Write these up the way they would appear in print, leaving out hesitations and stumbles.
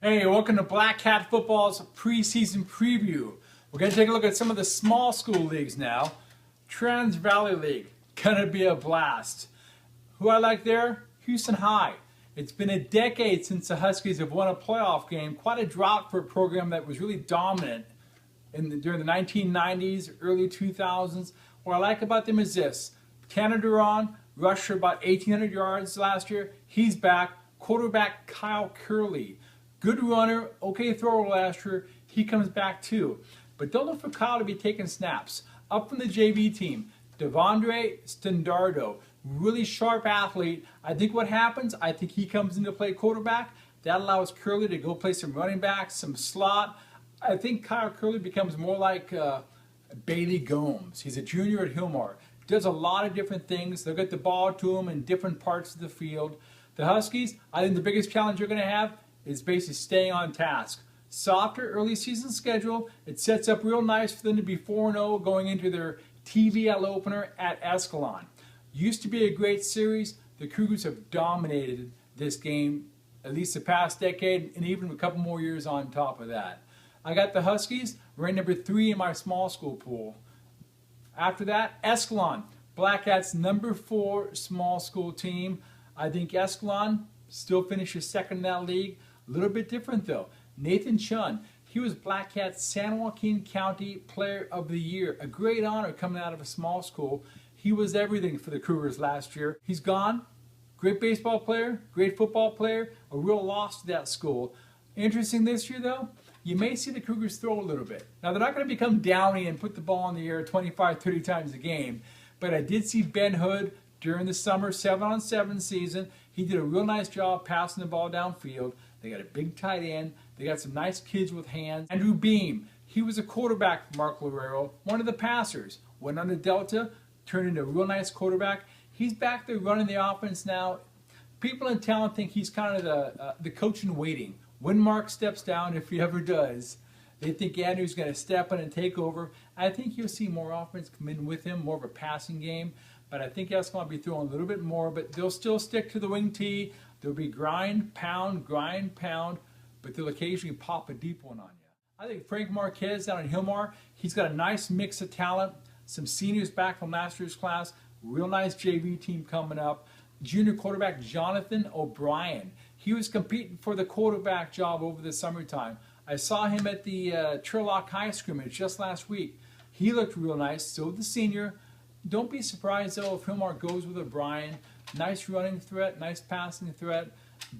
Hey, welcome to Black Cat Football's preseason preview. We're going to take a look at some of the small school leagues now. Trans Valley League, gonna be a blast. Who I like there? Houston High. It's been a decade since the Huskies have won a playoff game. Quite a drought for a program that was really dominant during the 1990s, early 2000s. What I like about them is this. Tanner Duran rushed for about 1,800 yards last year. He's back. Quarterback Kyle Curley. Good runner, okay thrower last year. He comes back too. But don't look for Kyle to be taking snaps. Up from the JV team, Devondre Stendardo, really sharp athlete. I think what happens, I think he comes in to play quarterback. That allows Curley to go play some running back, some slot. I think Kyle Curley becomes more like Bailey Gomes. He's a junior at Hillmar. Does a lot of different things. They'll get the ball to him in different parts of the field. The Huskies, I think the biggest challenge you're going to have is basically staying on task. Softer early season schedule. It sets up real nice for them to be 4-0 going into their TVL opener at Escalon. Used to be a great series. The Cougars have dominated this game at least the past decade and even a couple more years on top of that. I got the Huskies ranked number 3 in my small school pool. After that, Escalon, Black Cat's number 4 small school team. I think Escalon still finishes second in that league. A little bit different though. Nathan Chun, he was Black Cat's San Joaquin County Player of the Year. A great honor coming out of a small school. He was everything for the Cougars last year. He's gone. Great baseball player, great football player, a real loss to that school. Interesting this year though, you may see the Cougars throw a little bit. Now they're not going to become downy and put the ball in the air 25, 30 times a game, but I did see Ben Hood during the summer 7-on-7 season. He did a real nice job passing the ball downfield. They got a big tight end. They got some nice kids with hands. Andrew Beam, he was a quarterback for Mark Lorero, one of the passers. Went on to Delta, turned into a real nice quarterback. He's back there running the offense now. People in town think he's kind of the coach in waiting. When Mark steps down, if he ever does, they think Andrew's going to step in and take over. I think you'll see more offense come in with him, more of a passing game. But I think that's going to be throwing a little bit more. But they'll still stick to the wing tee. There'll be grind, pound, but they'll occasionally pop a deep one on you. I think Frank Marquez down in Hillmar, he's got a nice mix of talent. Some seniors back from last year's class. Real nice JV team coming up. Junior quarterback Jonathan O'Brien. He was competing for the quarterback job over the summertime. I saw him at the Turlock High scrimmage just last week. He looked real nice, so the senior. Don't be surprised though if Hillmar goes with O'Brien. Nice running threat, nice passing threat.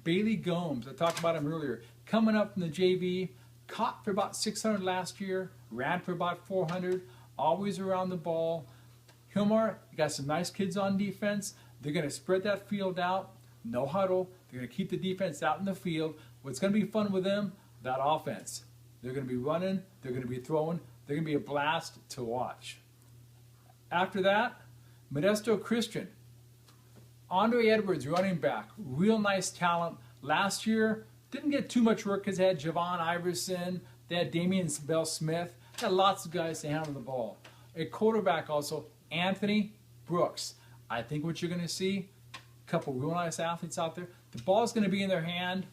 Bailey Gomes, I talked about him earlier, coming up from the JV, caught for about 600 last year, ran for about 400, always around the ball. Hillmar, you got some nice kids on defense. They're going to spread that field out, no huddle. They're going to keep the defense out in the field. What's going to be fun with them? That offense. They're going to be running, they're going to be throwing, they're going to be a blast to watch. After that, Modesto Christian. Andre Edwards, running back, real nice talent. Last year, didn't get too much work because they had Javon Iverson, they had Damian Bell Smith, they had lots of guys to handle the ball. A quarterback also, Anthony Brooks. I think what you're going to see, a couple real nice athletes out there. The ball's going to be in their hand,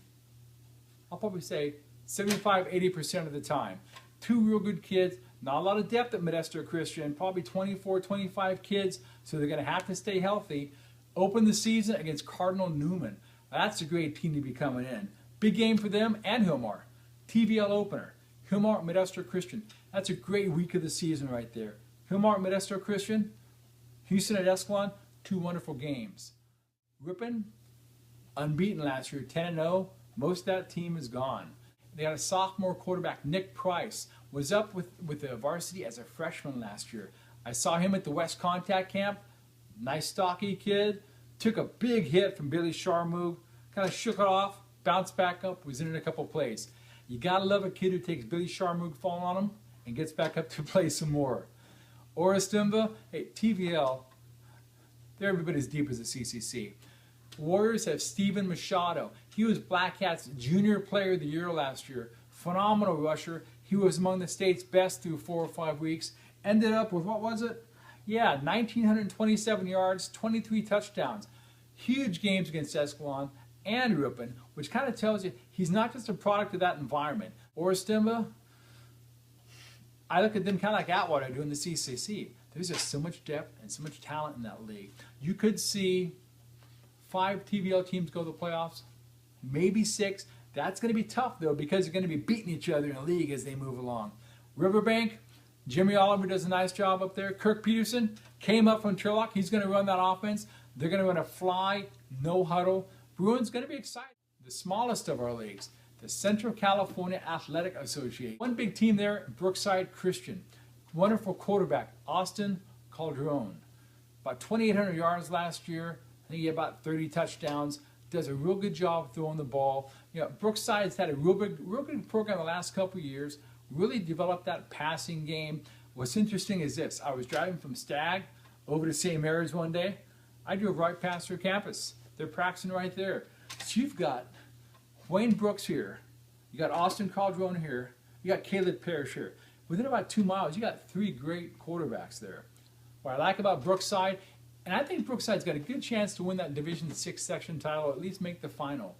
I'll probably say 75-80% of the time. Two real good kids. Not a lot of depth at Modesto Christian, probably 24, 25 kids, so they're going to have to stay healthy. Open the season against Cardinal Newman. That's a great team to be coming in. Big game for them and Hillmar. TVL opener. Hillmar, Modesto Christian. That's a great week of the season right there. Hillmar, Modesto Christian. Houston at Escalon. 2 wonderful games. Ripon, unbeaten last year, 10-0. Most of that team is gone. They got a sophomore quarterback, Nick Price, was up with the varsity as a freshman last year. I saw him at the West Contact Camp. Nice stocky kid. Took a big hit from Billy Sharmoog. Kind of shook it off, bounced back up, was in a couple plays. You got to love a kid who takes Billy Sharmoog falling on him and gets back up to play some more. Oristimba, hey, TVL, they're every bit as deep as the CCC. Warriors have Steven Machado. He was Black Cat's Junior Player of the Year last year. Phenomenal rusher. He was among the state's best through 4 or 5 weeks. Ended up with, what was it? Yeah, 1,927 yards, 23 touchdowns. Huge games against Escalon and Ripon, which kind of tells you he's not just a product of that environment. Orristimba, I look at them kind of like Atwater doing the CCC. There's just so much depth and so much talent in that league. You could see 5 TVL teams go to the playoffs, maybe 6. That's going to be tough, though, because they're going to be beating each other in the league as they move along. Riverbank, Jimmy Oliver does a nice job up there. Kirk Peterson came up from Turlock. He's going to run that offense. They're going to run a fly, no huddle. Bruins going to be excited. The smallest of our leagues, the Central California Athletic Association. One big team there, Brookside Christian. Wonderful quarterback, Austin Calderon. About 2,800 yards last year. I think he had about 30 touchdowns. Does a real good job throwing the ball. You know, Brookside's had a real good program the last couple of years. Really developed that passing game. What's interesting is this. I was driving from Stagg over to St. Mary's one day. I drove right past their campus. They're practicing right there. So you've got Wayne Brooks here. You got Austin Calderon here. You got Caleb Parrish here. Within about 2 miles, you got 3 great quarterbacks there. What I like about Brookside, and I think Brookside's got a good chance to win that Division 6 section title, or at least make the final.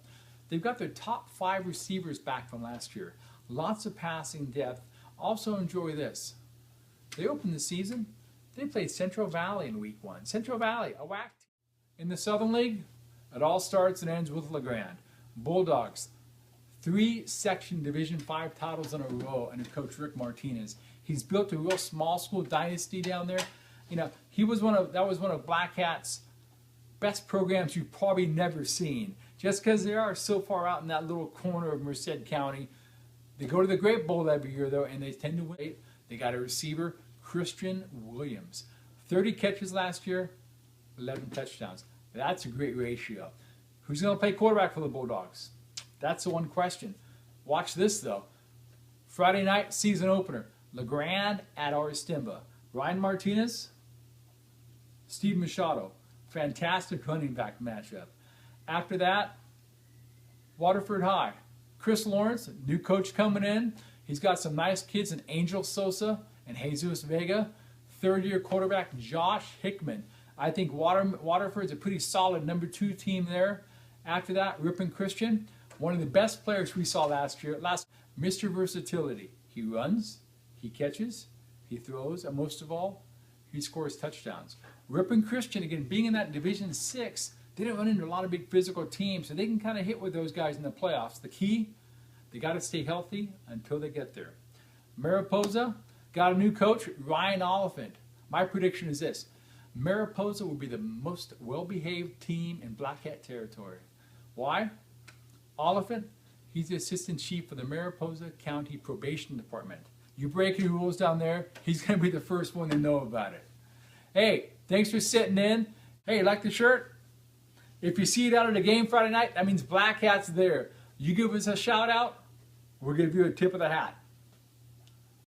They've got their top 5 receivers back from last year. Lots of passing depth. Also enjoy this. They opened the season. They played Central Valley in week 1. Central Valley, a whack team. In the Southern League, it all starts and ends with LeGrand. Bulldogs, 3 section Division 5 titles in a row under Coach Rick Martinez. He's built a real small school dynasty down there. You know, that was one of Black Hat's best programs you've probably never seen. Just because they are so far out in that little corner of Merced County. They go to the Great Bowl every year, though, and they tend to win. They got a receiver, Christian Williams. 30 catches last year, 11 touchdowns. That's a great ratio. Who's going to play quarterback for the Bulldogs? That's the one question. Watch this, though. Friday night, season opener. LeGrand at Orristimba. Ryan Martinez, Steve Machado. Fantastic running back matchup. After that, Waterford High. Chris Lawrence, new coach coming in. He's got some nice kids in Angel Sosa and Jesus Vega. Third-year quarterback Josh Hickman. I think Waterford's a pretty solid number 2 team there. After that, Ripon Christian, one of the best players we saw last year. Mr. Versatility. He runs, he catches, he throws, and most of all, he scores touchdowns. Ripon Christian, again, being in that Division 6, they don't run into a lot of big physical teams, so they can kind of hit with those guys in the playoffs. The key, they got to stay healthy until they get there. Mariposa got a new coach, Ryan Oliphant. My prediction is this. Mariposa will be the most well-behaved team in Black Hat territory. Why? Oliphant, he's the assistant chief for the Mariposa County Probation Department. You break any rules down there, he's going to be the first one to know about it. Hey, thanks for sitting in. Hey, like the shirt? If you see it out at a game Friday night, that means Black Hat's there. You give us a shout out, we'll give you a tip of the hat.